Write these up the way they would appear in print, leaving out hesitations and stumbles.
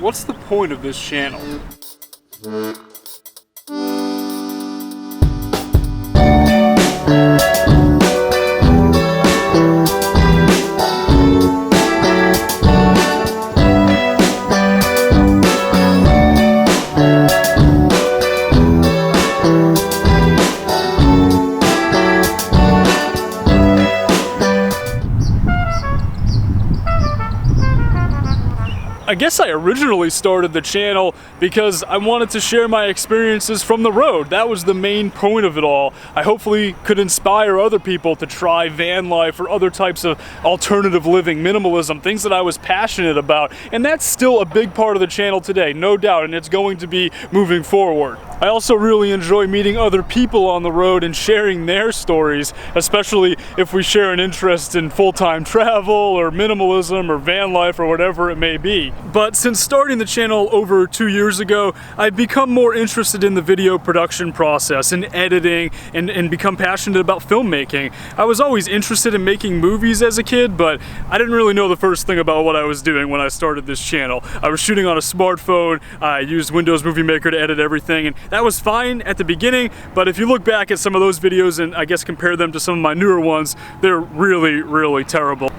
what's the point of this channel? I guess I originally started the channel because I wanted to share my experiences from the road. That was the main point of it all. I hopefully could inspire other people to try van life or other types of alternative living, minimalism, things that I was passionate about. And that's still a big part of the channel today, no doubt, and it's going to be moving forward. I also really enjoy meeting other people on the road and sharing their stories, especially if we share an interest in full-time travel or minimalism or van life or whatever it may be. But since starting the channel over 2 years ago, I've become more interested in the video production process and editing and become passionate about filmmaking. I was always interested in making movies as a kid, but I didn't really know the first thing about what I was doing when I started this channel. I was shooting on a smartphone, I used Windows Movie Maker to edit everything, and that was fine at the beginning, but if you look back at some of those videos and I guess compare them to some of my newer ones, they're really, really terrible.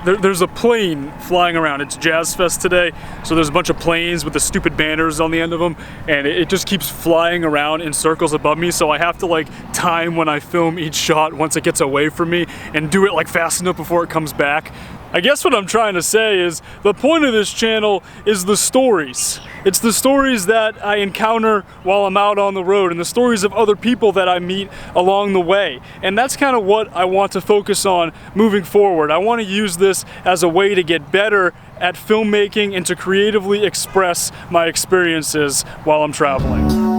There's a plane flying around. It's Jazz Fest today, so there's a bunch of planes with the stupid banners on the end of them, and it just keeps flying around in circles above me, so I have to like time when I film each shot once it gets away from me and do it like fast enough before it comes back. I guess what I'm trying to say is the point of this channel is the stories. It's the stories that I encounter while I'm out on the road and the stories of other people that I meet along the way. And that's kind of what I want to focus on moving forward. I want to use this as a way to get better at filmmaking and to creatively express my experiences while I'm traveling.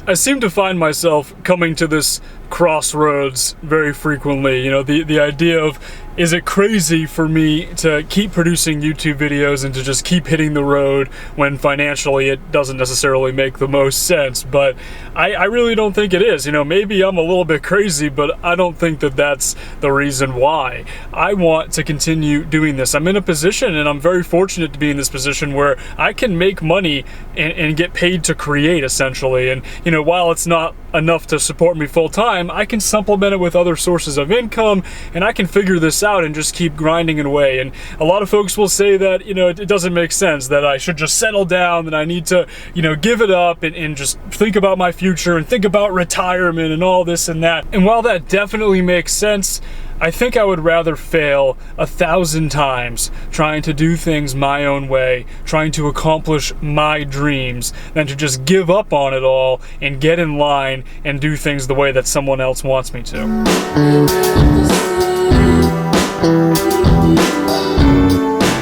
I seem to find myself coming to this crossroads very frequently. You know, the idea of, is it crazy for me to keep producing YouTube videos and to just keep hitting the road when financially it doesn't necessarily make the most sense? But I really don't think it is. You know, maybe I'm a little bit crazy, but I don't think that that's the reason why. I want to continue doing this. I'm in a position, and I'm very fortunate to be in this position, where I can make money and get paid to create, essentially. And, you know, while it's not enough to support me full time, I can supplement it with other sources of income, and I can figure this out and just keep grinding away. And a lot of folks will say that, you know, it doesn't make sense, that I should just settle down, that I need to, you know, give it up and just think about my future and think about retirement and all this and that. And while that definitely makes sense, I think I would rather fail 1,000 times trying to do things my own way, trying to accomplish my dreams, than to just give up on it all and get in line and do things the way that someone else wants me to.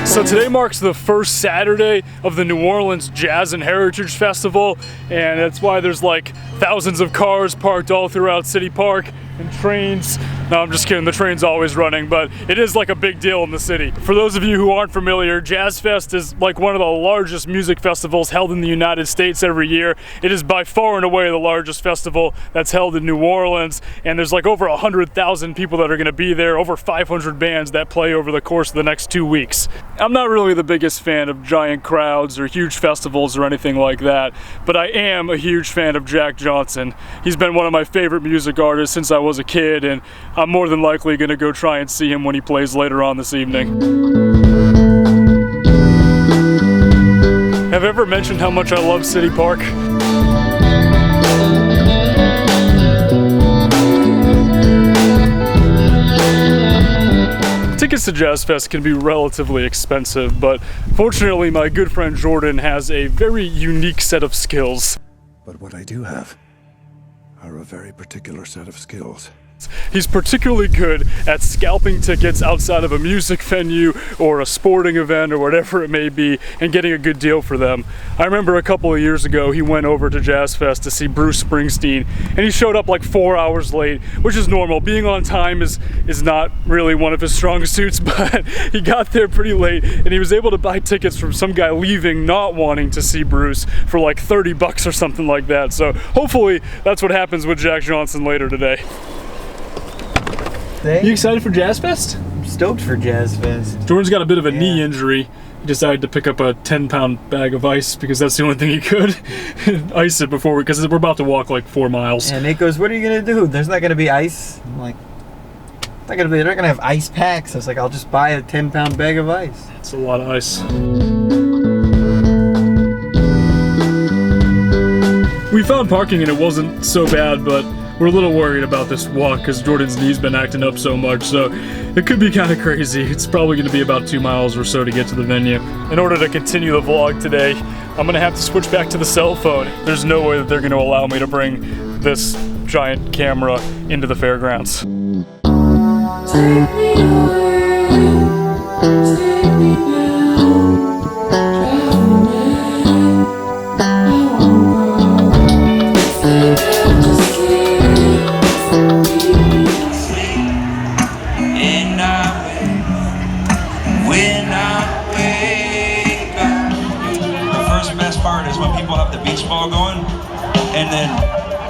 So today marks the first Saturday of the New Orleans Jazz and Heritage Festival, and that's why there's like thousands of cars parked all throughout City Park and trains. No, I'm just kidding, the train's always running, but it is like a big deal in the city. For those of you who aren't familiar, Jazz Fest is like one of the largest music festivals held in the United States every year. It is by far and away the largest festival that's held in New Orleans, and there's like over 100,000 people that are gonna be there, over 500 bands that play over the course of the next 2 weeks. I'm not really the biggest fan of giant crowds or huge festivals or anything like that, but I am a huge fan of Jack Johnson. He's been one of my favorite music artists since I was a kid, and I'm more than likely gonna go try and see him when he plays later on this evening. Have I ever mentioned how much I love City Park? Tickets to Jazz Fest can be relatively expensive, but fortunately my good friend Jordan has a very unique set of skills. But what I do have are a very particular set of skills. He's particularly good at scalping tickets outside of a music venue or a sporting event or whatever it may be and getting a good deal for them. I remember a couple of years ago he went over to Jazz Fest to see Bruce Springsteen and he showed up like 4 hours late, which is normal. Being on time is not really one of his strong suits, but he got there pretty late and he was able to buy tickets from some guy leaving not wanting to see Bruce for like 30 bucks or something like that. So hopefully that's what happens with Jack Johnson later today. You excited for Jazz Fest? I'm stoked for Jazz Fest. Jordan's got a bit of a knee injury. He decided to pick up a 10-pound bag of ice because that's the only thing he could. Ice it before because we're about to walk like 4 miles. And Nate goes, "What are you gonna do? There's not gonna be ice." I'm like, they're not gonna have ice packs. I was like, I'll just buy a 10-pound bag of ice. That's a lot of ice. We found parking and it wasn't so bad, but we're a little worried about this walk because Jordan's knee's been acting up so much, so it could be kind of crazy. It's probably going to be about 2 miles or so to get to the venue. In order to continue the vlog today, I'm going to have to switch back to the cell phone. There's no way that they're going to allow me to bring this giant camera into the fairgrounds. Take me away, take me now, ball going, and then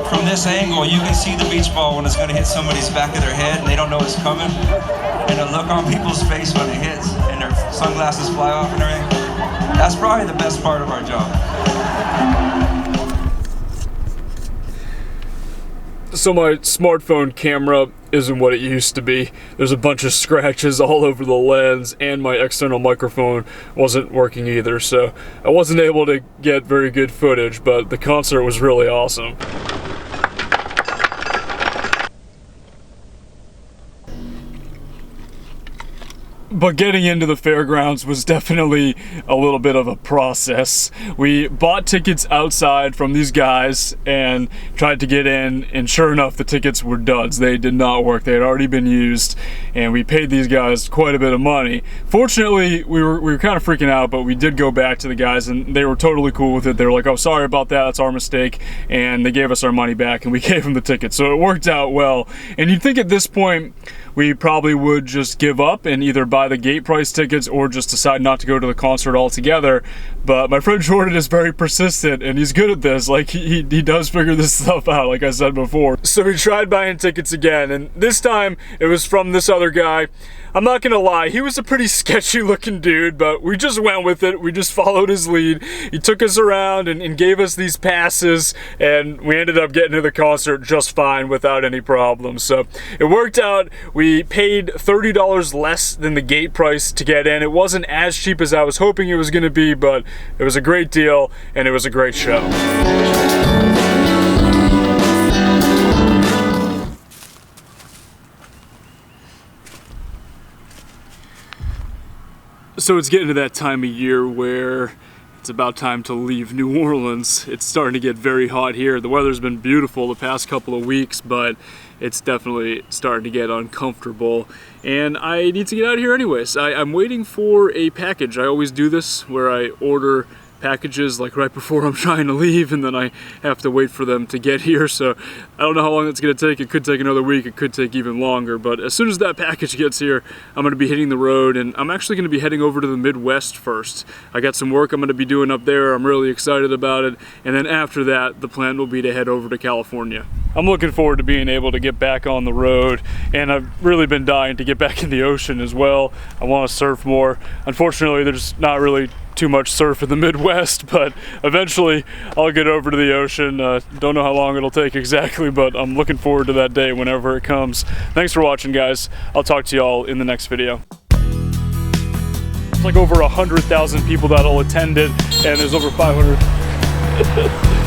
from this angle you can see the beach ball when it's going to hit somebody's back of their head and they don't know it's coming, and the look on people's face when it hits and their sunglasses fly off and everything. That's probably the best part of our job. So my smartphone camera isn't what it used to be. There's a bunch of scratches all over the lens and my external microphone wasn't working either, so I wasn't able to get very good footage, but the concert was really awesome. But getting into the fairgrounds was definitely a little bit of a process. We bought tickets outside from these guys and tried to get in, and sure enough, the tickets were duds. They did not work. They had already been used, and we paid these guys quite a bit of money. Fortunately, we were kind of freaking out, but we did go back to the guys, and they were totally cool with it. They were like, "Oh, sorry about that. That's our mistake," and they gave us our money back, and we gave them the tickets. So it worked out well. And you'd think at this point, we probably would just give up and either buy the gate price tickets or just decide not to go to the concert altogether. But my friend Jordan is very persistent and he's good at this. Like he does figure this stuff out, like I said before. So we tried buying tickets again, and this time it was from this other guy. I'm not gonna lie, he was a pretty sketchy looking dude, but we just went with it. We just followed his lead. He took us around and gave us these passes, and we ended up getting to the concert just fine without any problems. So it worked out. We paid $30 less than the gate price to get in. It wasn't as cheap as I was hoping it was gonna be, but it was a great deal and it was a great show. So it's getting to that time of year where it's about time to leave New Orleans. It's starting to get very hot here. The weather's been beautiful the past couple of weeks, but it's definitely starting to get uncomfortable. And I need to get out of here anyways. I'm waiting for a package. I always do this where I order packages like right before I'm trying to leave, and then I have to wait for them to get here. So I don't know how long that's going to take. It could take another week. It could take even longer. But as soon as that package gets here, I'm going to be hitting the road, and I'm actually going to be heading over to the Midwest first. I got some work I'm going to be doing up there. I'm really excited about it. And then after that, the plan will be to head over to California. I'm looking forward to being able to get back on the road, and I've really been dying to get back in the ocean as well. I want to surf more. Unfortunately, there's not really too much surf in the Midwest, but eventually I'll get over to the ocean. Don't know how long it'll take exactly, but I'm looking forward to that day whenever it comes. Thanks for watching, guys. I'll talk to y'all in the next video. It's like over 100,000 people that'll attend it, and there's over 500.